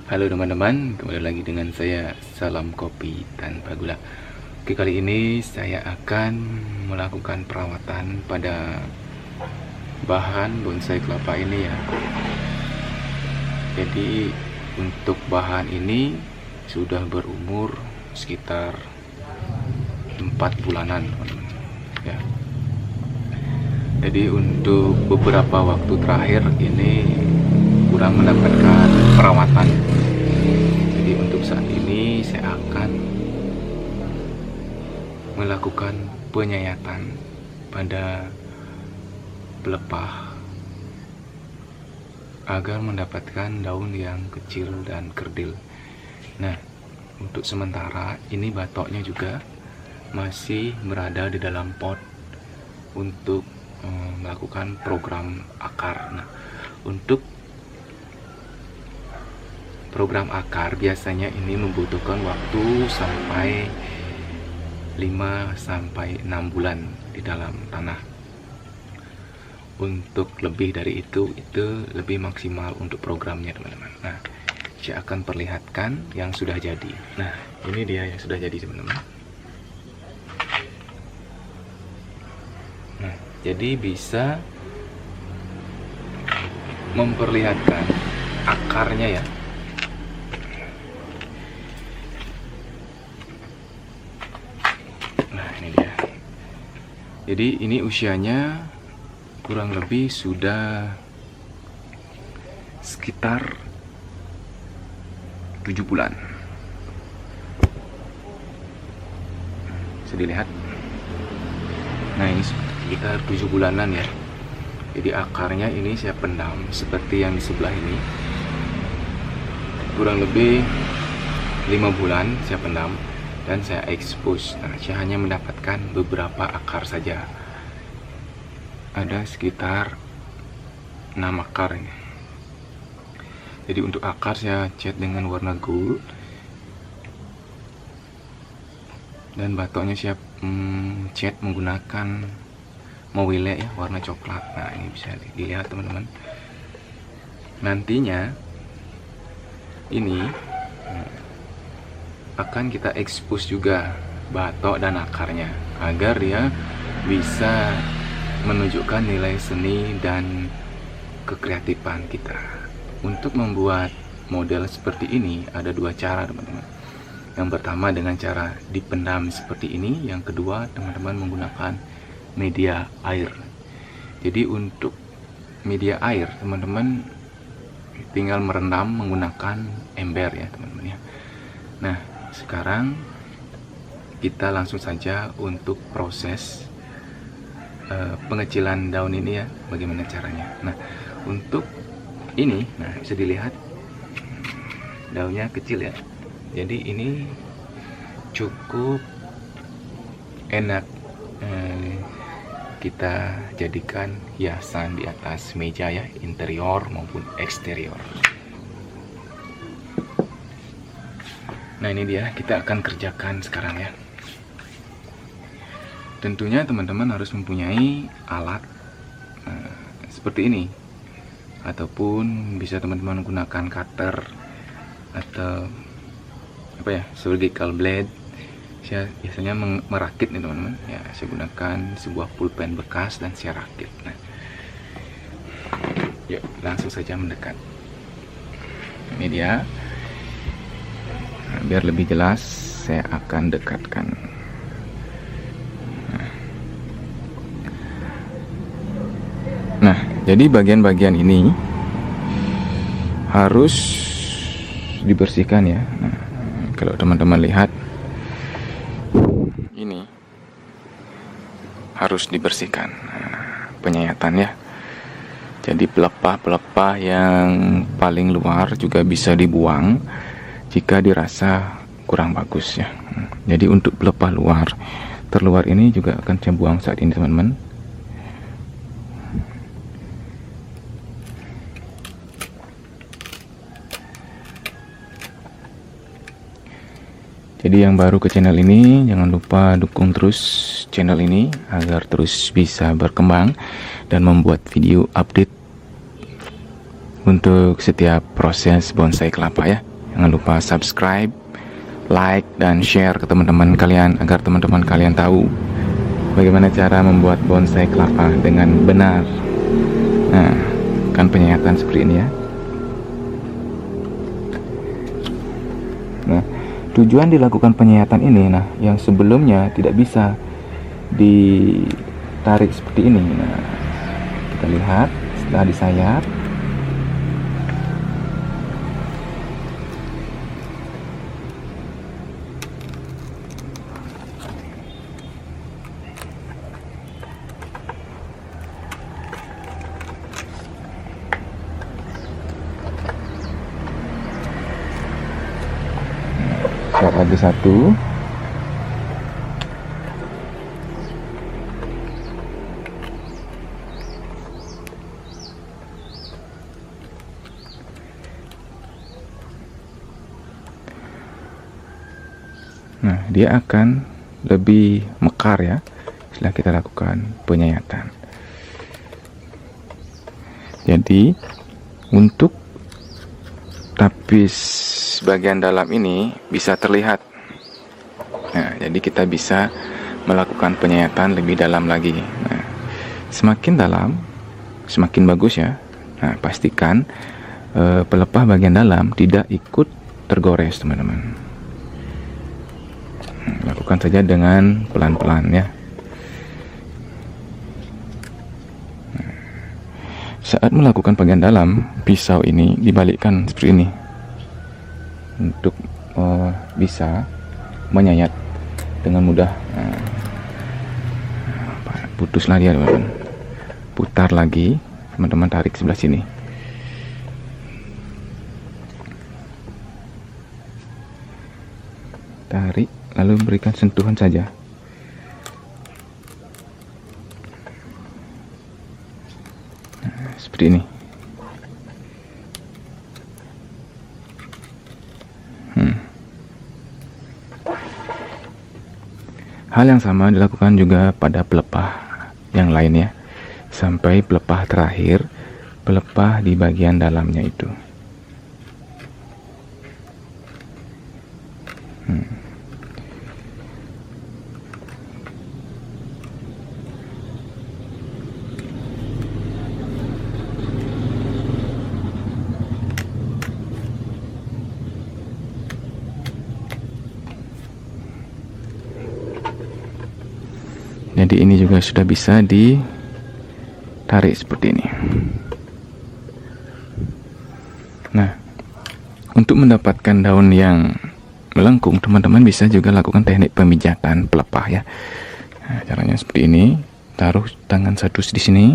Halo teman-teman, kembali lagi dengan saya Salam Kopi Tanpa Gula. Oke, kali ini saya akan melakukan perawatan pada bahan bonsai kelapa ini ya. Jadi untuk bahan ini sudah berumur sekitar 4 bulanan teman-teman ya. Jadi untuk beberapa waktu terakhir ini kurang mendapatkan perawatan. Jadi untuk saat ini saya akan melakukan penyayatan pada pelepah agar mendapatkan daun yang kecil dan kerdil. Nah, untuk sementara ini batoknya juga masih berada di dalam pot untuk melakukan program akar. Nah, untuk program akar biasanya ini membutuhkan waktu sampai 5-6 bulan di dalam tanah. Untuk lebih dari itu lebih maksimal untuk programnya teman-teman. Nah, saya akan perlihatkan yang sudah jadi. Nah, ini dia yang sudah jadi teman-teman. Nah, jadi bisa memperlihatkan akarnya ya. Jadi ini usianya kurang lebih sudah sekitar 7 bulan. Bisa dilihat. Nah, ini sekitar 7 bulanan ya. Jadi akarnya ini saya pendam seperti yang di sebelah ini. Kurang lebih 5 bulan saya pendam dan saya expose. Nah, saya hanya mendapatkan beberapa akar saja. Ada sekitar 6 akar ini. Jadi untuk akar saya cat dengan warna gold. Dan batoknya saya cat menggunakan mawile ya, warna coklat. Nah, ini bisa dilihat teman-teman. Nantinya ini akan kita expose juga batok dan akarnya agar dia bisa menunjukkan nilai seni dan kekreatifan kita. Untuk membuat model seperti ini ada 2 cara teman-teman. Yang pertama dengan cara dipendam seperti ini, yang kedua teman-teman menggunakan media air. Jadi untuk media air teman-teman tinggal merendam menggunakan ember ya teman-teman ya. Nah, sekarang kita langsung saja untuk proses pengecilan daun ini ya, bagaimana caranya. Nah, untuk ini, nah bisa dilihat daunnya kecil ya. Jadi ini cukup enak kita jadikan hiasan di atas meja ya, interior maupun eksterior. Nah, ini dia, kita akan kerjakan sekarang ya. Tentunya teman-teman harus mempunyai alat seperti ini, ataupun bisa teman-teman gunakan cutter atau apa ya, surgical blade. Saya biasanya merakit nih teman-teman ya. Saya gunakan sebuah pulpen bekas dan saya rakit. Nah, yuk langsung saja mendekat. Ini dia. Nah, biar lebih jelas saya akan dekatkan. Nah, jadi bagian-bagian ini harus dibersihkan ya. Nah, kalau teman-teman lihat ini harus dibersihkan. Nah, penyayatan ya. Jadi pelepah-pelepah yang paling luar juga bisa dibuang jika dirasa kurang bagus ya. Jadi untuk pelepah luar terluar ini juga akan saya buang saat ini teman-teman. Jadi yang baru ke channel ini, jangan lupa dukung terus channel ini agar terus bisa berkembang dan membuat video update untuk setiap proses bonsai kelapa ya. Jangan lupa subscribe, like, dan share ke teman-teman kalian agar teman-teman kalian tahu bagaimana cara membuat bonsai kelapa dengan benar. Nah, kan penyayatan seperti ini ya. Nah, tujuan dilakukan penyayatan ini, nah, yang sebelumnya tidak bisa ditarik seperti ini. Nah, kita lihat setelah disayat, siap lagi satu. Nah, dia akan lebih mekar ya setelah kita lakukan penyayatan. Jadi untuk tapis bagian dalam ini bisa terlihat. Nah, jadi kita bisa melakukan penyayatan lebih dalam lagi. Nah, semakin dalam semakin bagus ya. Nah, pastikan pelepah bagian dalam tidak ikut tergores, teman-teman. Lakukan saja dengan pelan-pelan ya. Saat melakukan bagian dalam, pisau ini dibalikkan seperti ini untuk bisa menyayat dengan mudah. Putuslah dia, teman-teman. Putar lagi, teman-teman, tarik sebelah sini. Tarik, lalu berikan sentuhan saja. Nah, seperti ini. Hal yang sama dilakukan juga pada pelepah yang lainnya, sampai pelepah terakhir, pelepah di bagian dalamnya itu. Jadi ini juga sudah bisa ditarik seperti ini. Nah, untuk mendapatkan daun yang melengkung, teman-teman bisa juga lakukan teknik pemijatan pelepah ya. Nah, caranya seperti ini. Taruh tangan satu di sini,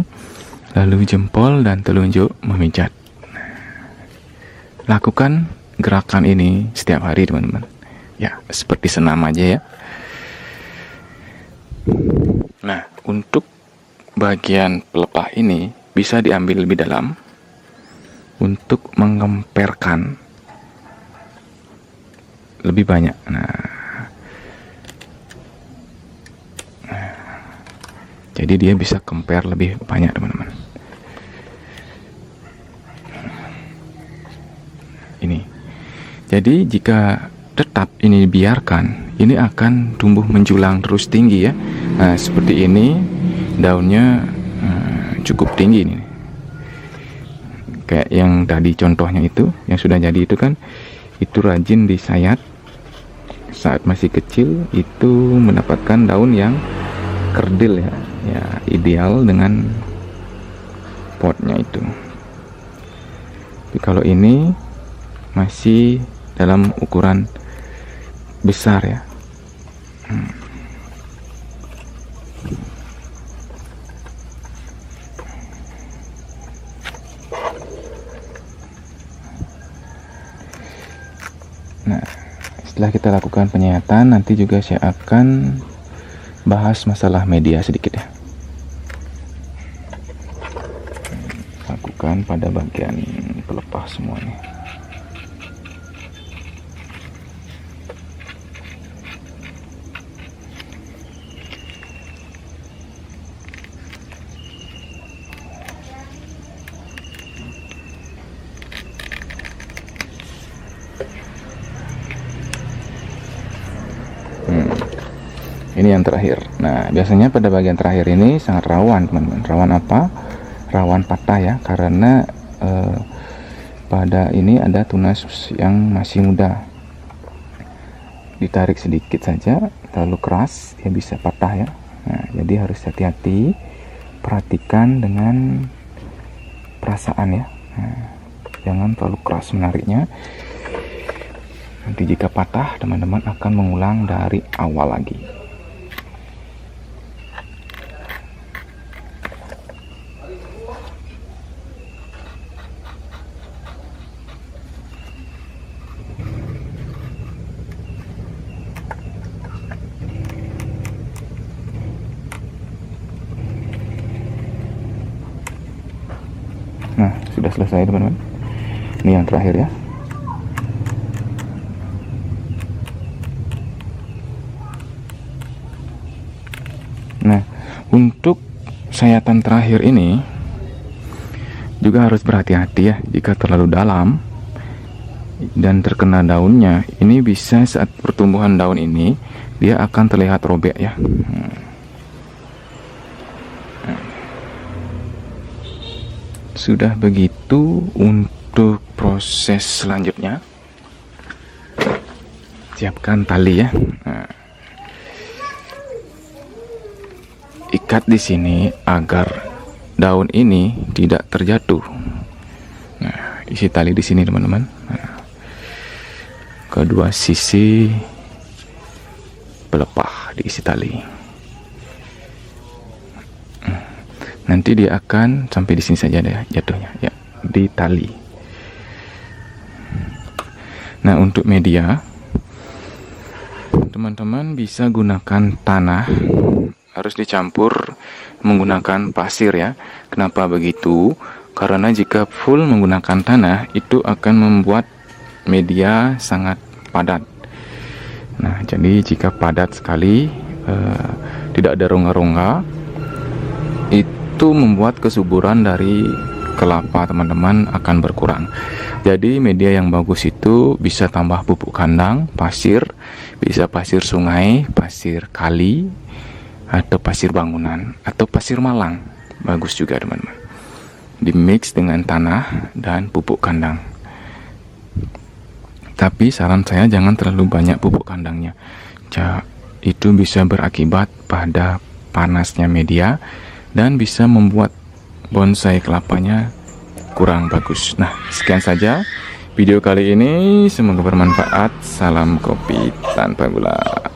lalu jempol dan telunjuk memijat. Lakukan gerakan ini setiap hari, teman-teman. Ya, seperti senam aja ya. Nah, untuk bagian pelepah ini bisa diambil lebih dalam untuk mengemperkan lebih banyak. Jadi dia bisa kemper lebih banyak, teman-teman. Ini. Jadi jika tetap ini dibiarkan, ini akan tumbuh menjulang terus tinggi ya. Nah, seperti ini daunnya cukup tinggi nih. Kayak yang tadi contohnya itu, yang sudah jadi itu kan, itu rajin disayat saat masih kecil, itu mendapatkan daun yang kerdil ya. Ya, ideal dengan potnya itu. Tapi kalau ini masih dalam ukuran besar ya. Nah, setelah kita lakukan penyayatan, nanti juga saya akan bahas masalah media sedikit ya. Lakukan pada bagian pelepah semuanya. Ini yang terakhir. Nah, biasanya pada bagian terakhir ini sangat rawan, teman-teman. Rawan apa? Rawan patah ya, karena pada ini ada tunas yang masih muda. Ditarik sedikit saja, terlalu keras, dia bisa patah ya. Nah, jadi harus hati-hati, perhatikan dengan perasaan ya. Nah, jangan terlalu keras menariknya. Nanti jika patah, teman-teman akan mengulang dari awal lagi. Nah, sudah selesai teman-teman. Ini yang terakhir ya. Nah, untuk sayatan terakhir ini juga harus berhati-hati ya. Jika terlalu dalam dan terkena daunnya, ini bisa saat pertumbuhan daun ini dia akan terlihat robek ya. Sudah begitu, untuk proses selanjutnya siapkan tali ya. Nah, ikat di sini agar daun ini tidak terjatuh. Nah, isi tali di sini teman-teman. Nah, kedua sisi pelepah diisi tali. Nanti dia akan sampai di sini saja deh jatuhnya ya, di tali. Nah, untuk media teman-teman bisa gunakan tanah, harus dicampur menggunakan pasir ya. Kenapa begitu? Karena jika full menggunakan tanah itu akan membuat media sangat padat. Nah, jadi jika padat sekali, tidak ada rongga-rongga, itu membuat kesuburan dari kelapa teman-teman akan berkurang. Jadi media yang bagus itu bisa tambah pupuk kandang, pasir, bisa pasir sungai, pasir kali, atau pasir bangunan, atau pasir malang. Bagus juga teman-teman. Dimix dengan tanah dan pupuk kandang. Tapi saran saya jangan terlalu banyak pupuk kandangnya. Itu bisa berakibat pada panasnya media dan bisa membuat bonsai kelapanya kurang bagus. Nah, sekian saja video kali ini, semoga bermanfaat. Salam kopi tanpa gula.